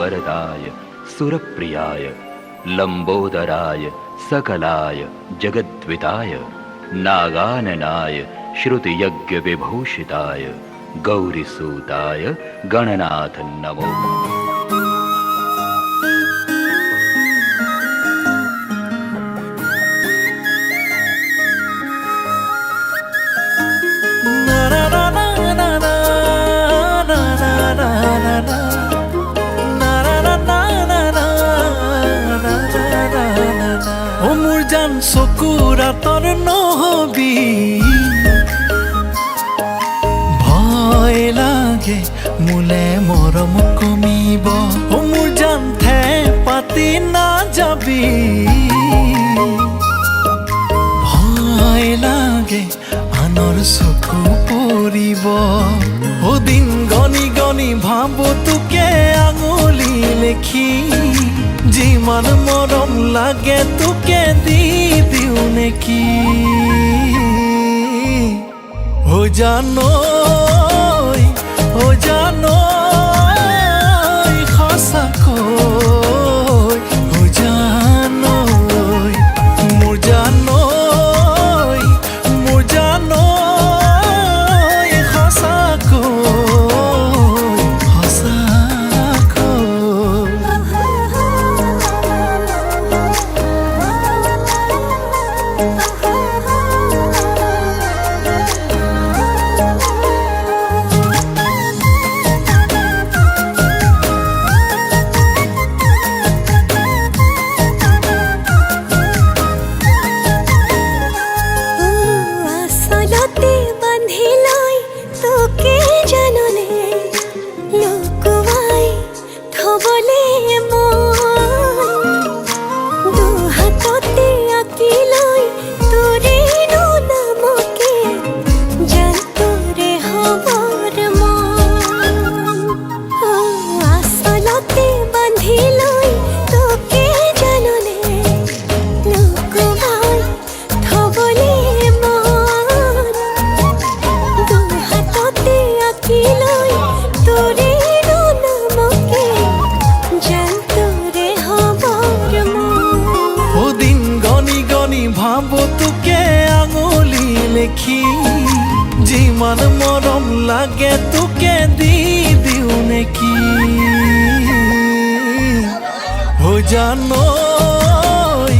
वरदाय सुरप्रियाय लंबोदराय सकलाय जगद्विताय नागाननाय श्रुतियज्ञविभूषिताय गौरीसूताय गणनाथ नमो। চকুৰা তৰ নহবি ভয় লাগে মোলে মৰম কমিব মোৰ জান থে পাতি না যাবি ভয় লাগে আনৰ চকু পৰিব দিন গনি গনি ভাবো তোকে আঙুলি লেখি যিমান মৰম লাগে তোকে দি দিও নেকি ও জানৈ সঁচাকৈ ও জানৈ মোৰ জানৈ ভাবো তোকে আঙুলি লেখি যিমান মৰম লাগে তোকে দি দিও নেকি ও জানৈ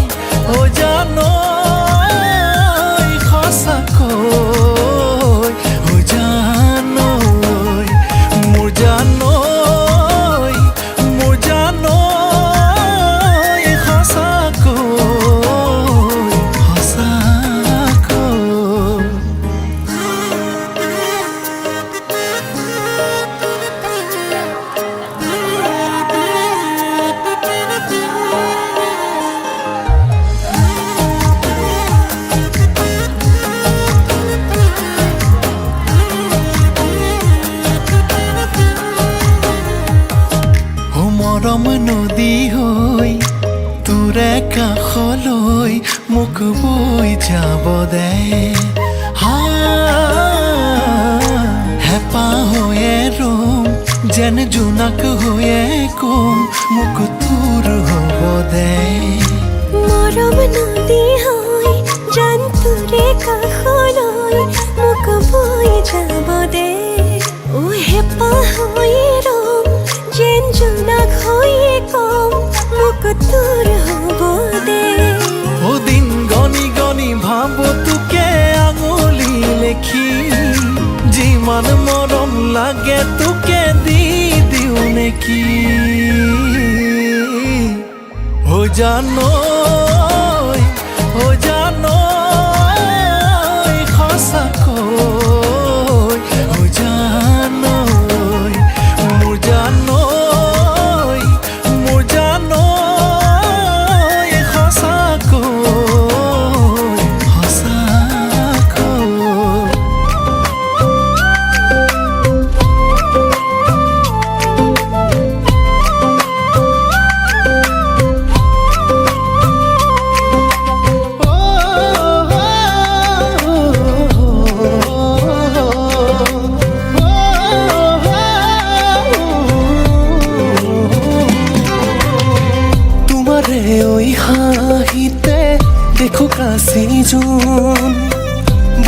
সঁচাকৈ ও জানৈ মোৰ জানৈ মৰম নদী হৈ তোৰে কাষলৈ মোক বৈ যাব দে হেঁপাহ হৈয়ে ৰম যেন জোনাক হৈয়ে কম মোক তোৰ হ'ব দে মৰম নদী হৈ জান তোৰে কাষলৈ মোক বৈ যাব দে হেঁপাহ হৈয়ে ৰম যেন জোনাক হৈয়ে কম মোক তোৰ হ'ব দে দিন গনি গনি ভাবো তোকে আঙুলি লেখি যিমান মৰম লাগে তোকে দি দিও নেকি ও জানৈ সঁচাকৈ ও জানৈ মোৰ জানৈ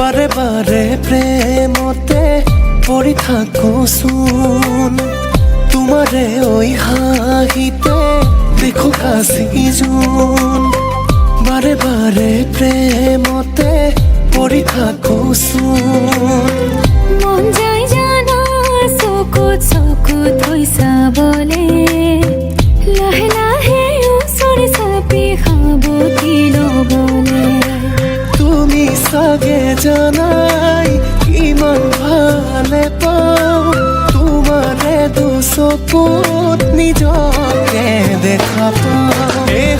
বাৰে বাৰে প্ৰেমতে পৰি থাকোচোন তোমাৰে ঐ হাঁহিতে দেখো কাশী জোন বাৰে বাৰে প্ৰেমতে পৰি থাকোচোন মন যায় জানা চকুত চকুত হৈ চাবলে লাহে লাহে ওচৰ চাপি সাৱটি ল'বলে তুমি চাগে জানাই ইমান ভালে পাওঁ তোমাৰে দুচকুত নিজকে দেখা পাওঁ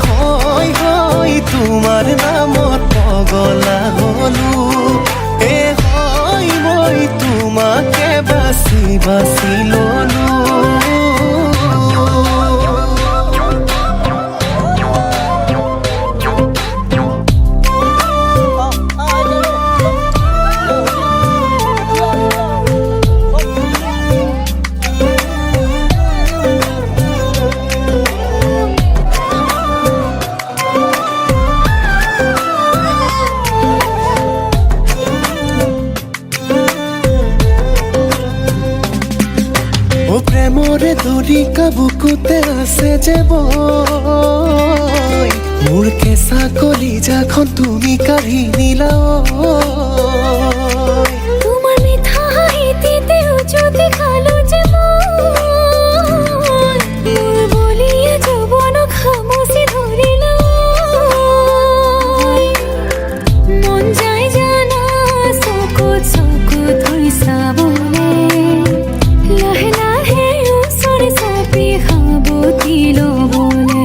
হয় হয় তোমাৰ নামত পগলা হলো হয় মই তোমাকে বাছি বাছি ললো প্ৰেমৰে ধৰি কাবুকুতে আছে যে বই মোৰ কেঁচা কলিজাখন তুমি কাঢ়ি নিলা তোমাৰ মিঠা হাঁহিতেও যদি খালো যে মোৰ বলিয়া যৌৱনক খামুচি ধৰিলা মন যায় জানা চকুত চকুত হৈ চাবলে লাহে লাহে ওচৰ চাপি সাৱটি ল'বলে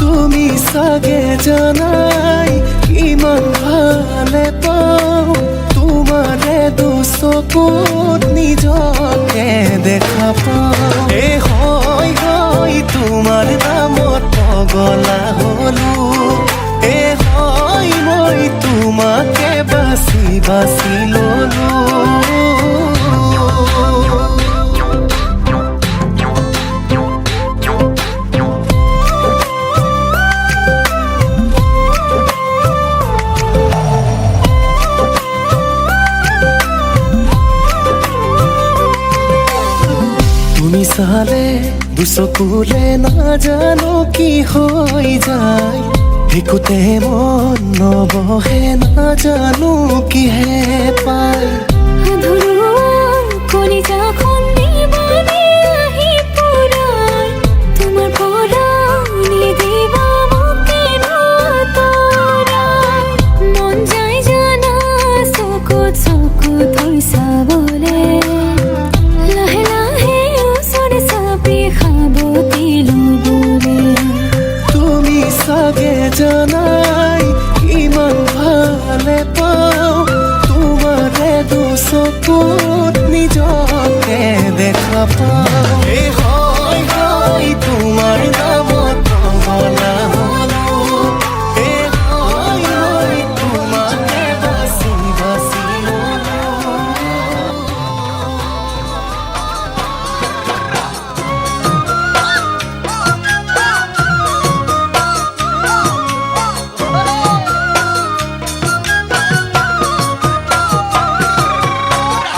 তুমি চাগে জানাই ইমান ভালে পাওঁ তোমাৰে দুচকুত নিজকে দেখা পাওঁ হয় হয় তোমাৰ নামত পগলা হলো হয় মই তোমাকে বাছি বাছি ললো তুমি চালে দুচকুলে নাজানো কি হৈ যায় একোতে মন নবহে নাজানো কিহে পায় ধৰুৱা কলিজাখন দিবানে আহি পুৰাই তোমাৰ পৰা নিদিবা মোকে নতৰাই মন যায় জানা চকুত চকুত হৈ চাবলে লাহে লাহে ওচৰ চাপি সাৱটি ল'বলে তুমি চাগে জানাই ইমান ভালে পাওঁ তোমাৰে দুচকুত নিজকে দেখা পাওঁ হয় হয় তোমাৰ নামত পগলা হলো হয় হয় তোমাকে বাছি বাছি ললো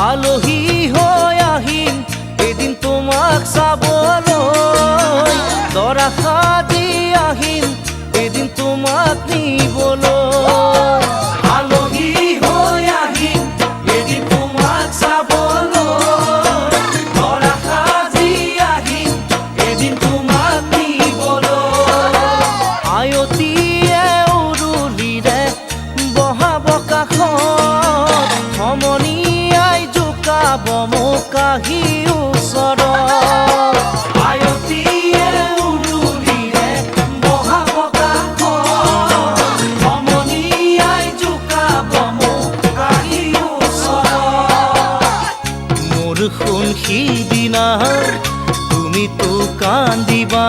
আলহী হৈ আহিম এদিন তোমাক চাবলৈ দৰা সাজি আহিম এদিন তোমাক নিবলৈ আলহী হৈ আহিম এদিন তোমাক চাবলৈ দৰা সাজি আহিম এদিন তোমাক নিবলৈ আয়তীয়ে উৰুলিৰে বহাব কাষত সমনীয়াই জোকাব মোক কাহি ওচৰত আয়তীয়ে উৰুলিৰে বহাব কাষত সমনীয়াই জোকাব মোক কাহি ওচৰত মোৰ শুন সিদিনা তুমিতো কান্দিবা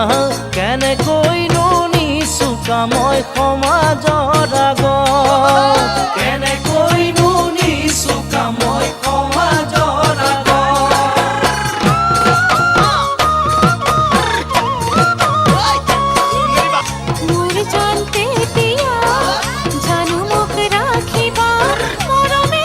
কেনেকৈনো নিচুকা মই সমাজৰ আগত কেনেকৈনো নিচুকা মই সমাজৰ আগত মোৰ জানতে দিয়া জানো মোক ৰাখিবা মৰমে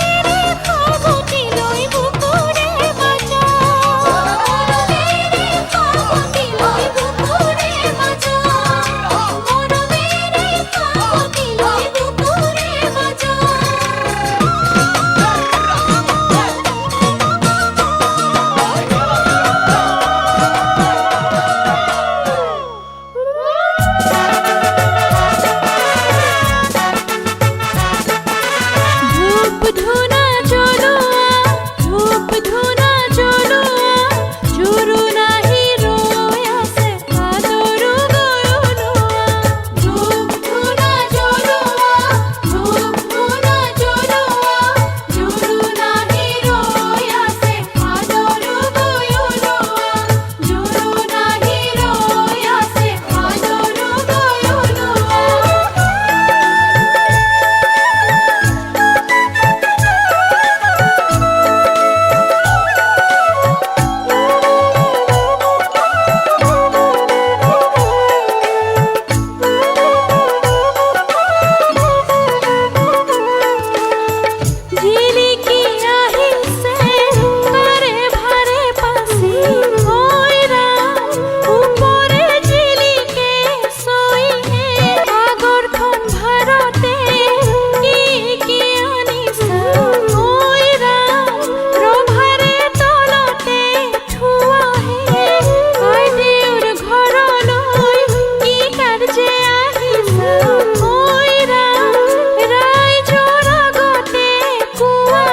জিলিকি আহিছে বাৰে ভাৰে পাছি ঐৰা ওপৰে জিলিকে চইহে আগৰখন ভাৰতে কি আনিছা ঐৰা ৰভাৰে তলতে থোৱাহে আই দেউৰ ঘৰলৈ কি কাৰ্যে আহিছা ঐৰা ৰাইজৰ আগতে কোৱা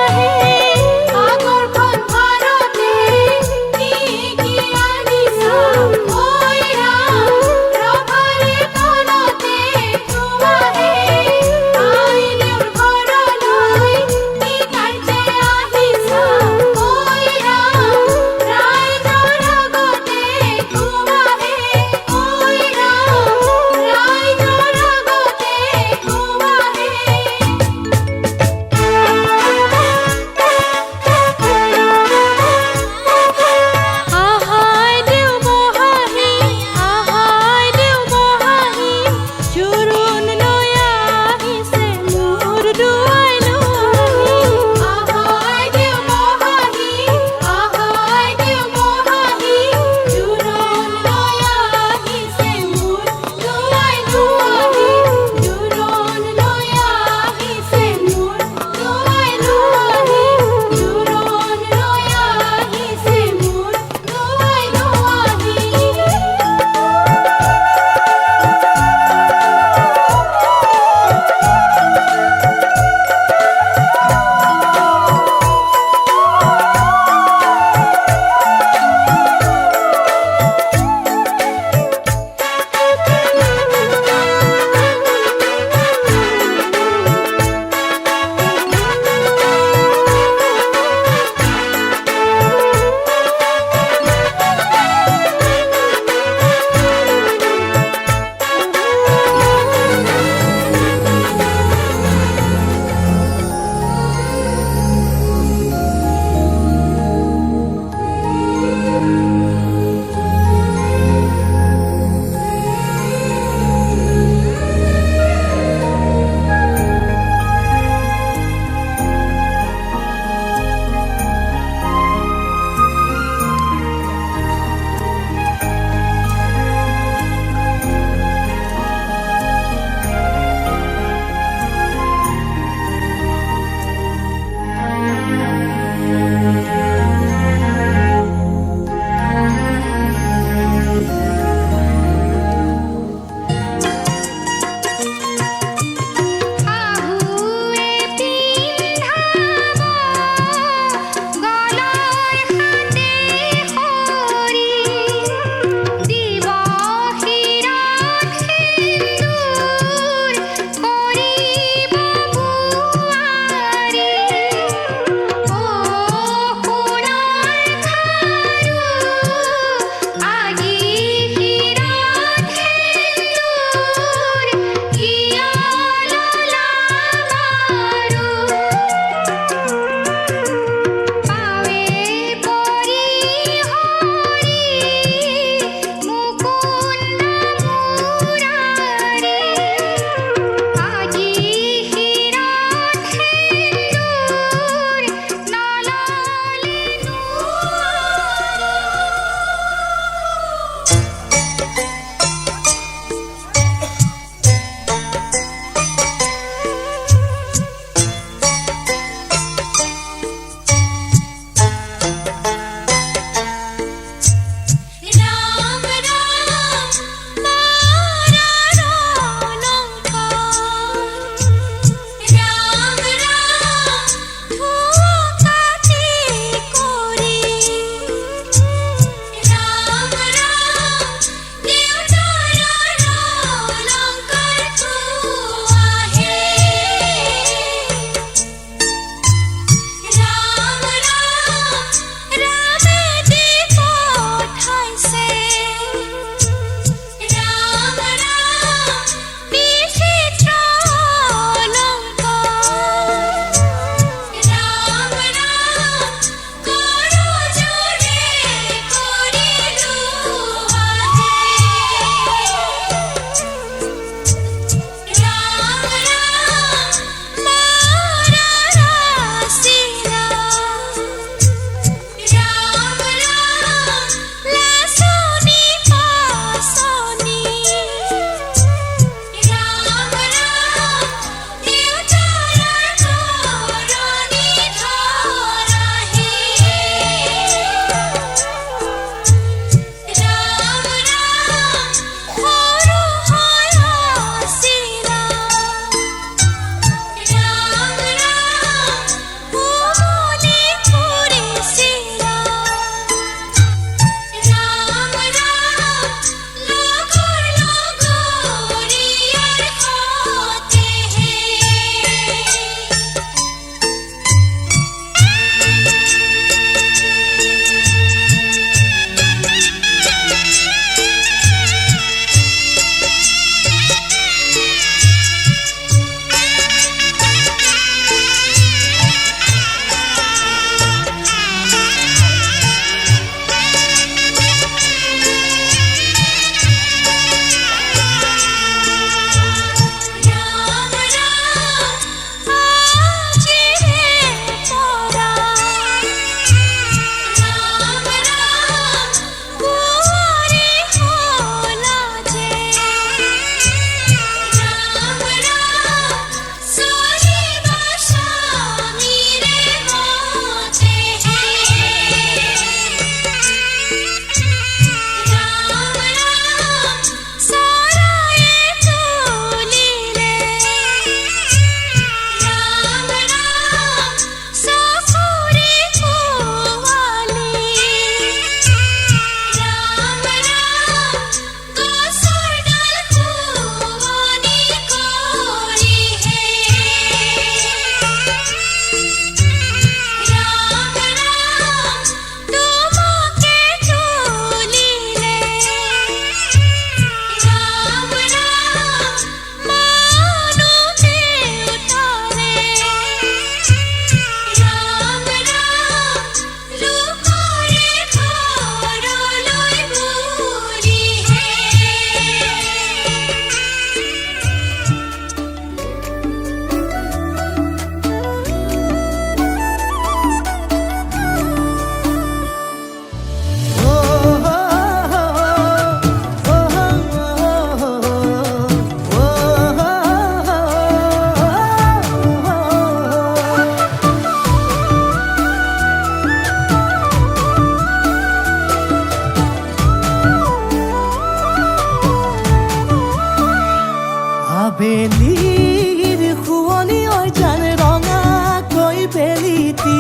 প্ৰীতি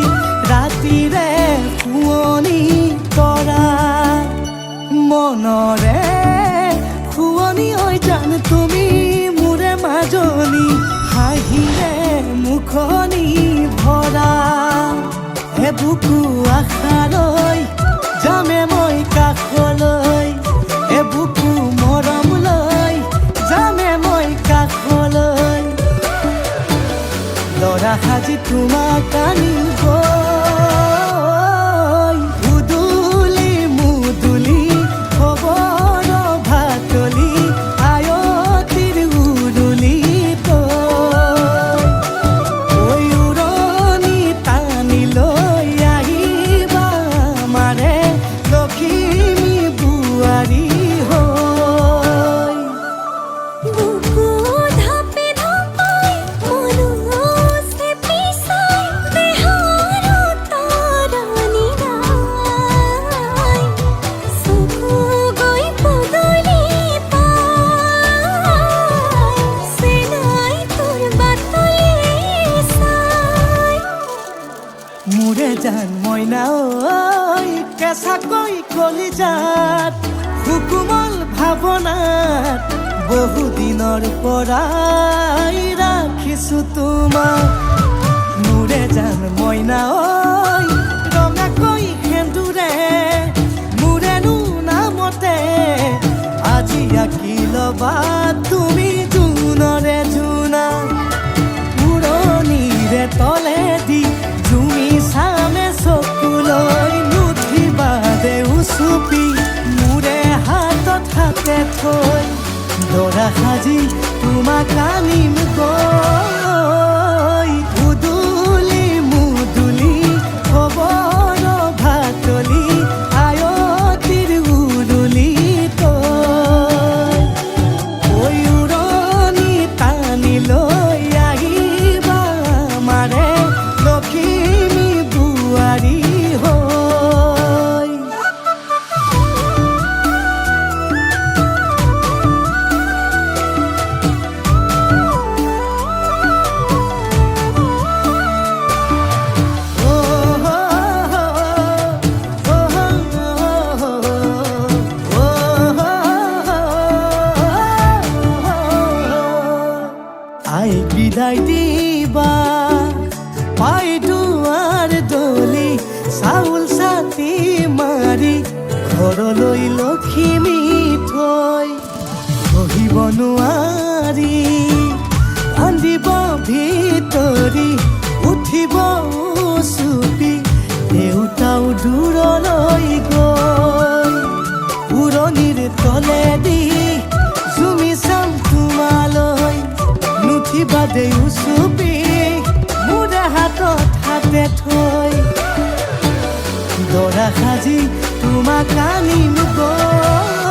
ৰাতিৰে শুৱনি কৰা মনৰে শুৱনি হৈ জান তুমি মোৰে মাজনী হাঁহিৰে মুখনি ভৰা হে বুকু আশালৈ যামে মই কাষলৈ হে বুকু মৰম লৈ যামে মই কাষলৈ লৰা সাজি তোমাক আনিব উদুলি মুদুলি খবৰ ভাতলি আয়তিৰ উৰুলি তই উৰণি টানি লৈ আহিবা আমাৰে লখিমী বোৱাৰী হৈ বুকু ধাপে ধাপাই মনুছে পিছাই দেহাৰো তৰণি নাই চকু গৈ পদূলি পাই চেনাই তোৰ বাটলি চাই মোৰে জান মইনা ঐ কেঁচাকৈ কলিজাত সুকুমল ভাৱনাত বহুদিনৰ পৰাই ৰাখিছো তোমাক মোৰে জান মইনা ঐ ৰঙাকৈ সেন্দুৰে মোৰেনো নামতে আজি আঁকি ল'বা তুমি জোনৰে জোনা উৰণিৰে তলেদি জুমি চামে চকুলৈ নুঠিবা দেউ চুপি মোৰে হাতত হাতে থৈ দৰা সাজি তোমাক আনিম গৈ উদুলি মুদুলি খবৰ ভাতলি আয়তিৰ উৰুলি তই ঐ উৰণি টানি লৈ আহিবা আমাৰে লখিমী বোৱাৰী হৈ আই বিদায় দিবা পাই দুৱাৰ দলি চাউল চাতি মাৰি ঘৰলৈ লখিমী থৈ বহিব নোৱাৰি কান্দিব ভিতৰি উঠিব চুপি দেউতাও দূৰলৈ গৈ উৰণিৰ তলেদি জুমি চাম তোমালৈ নুঠিবা দেউ চুপি মোৰে হাতত হাতে থৈ দৰা সাজি তোমাক আনিম গৈ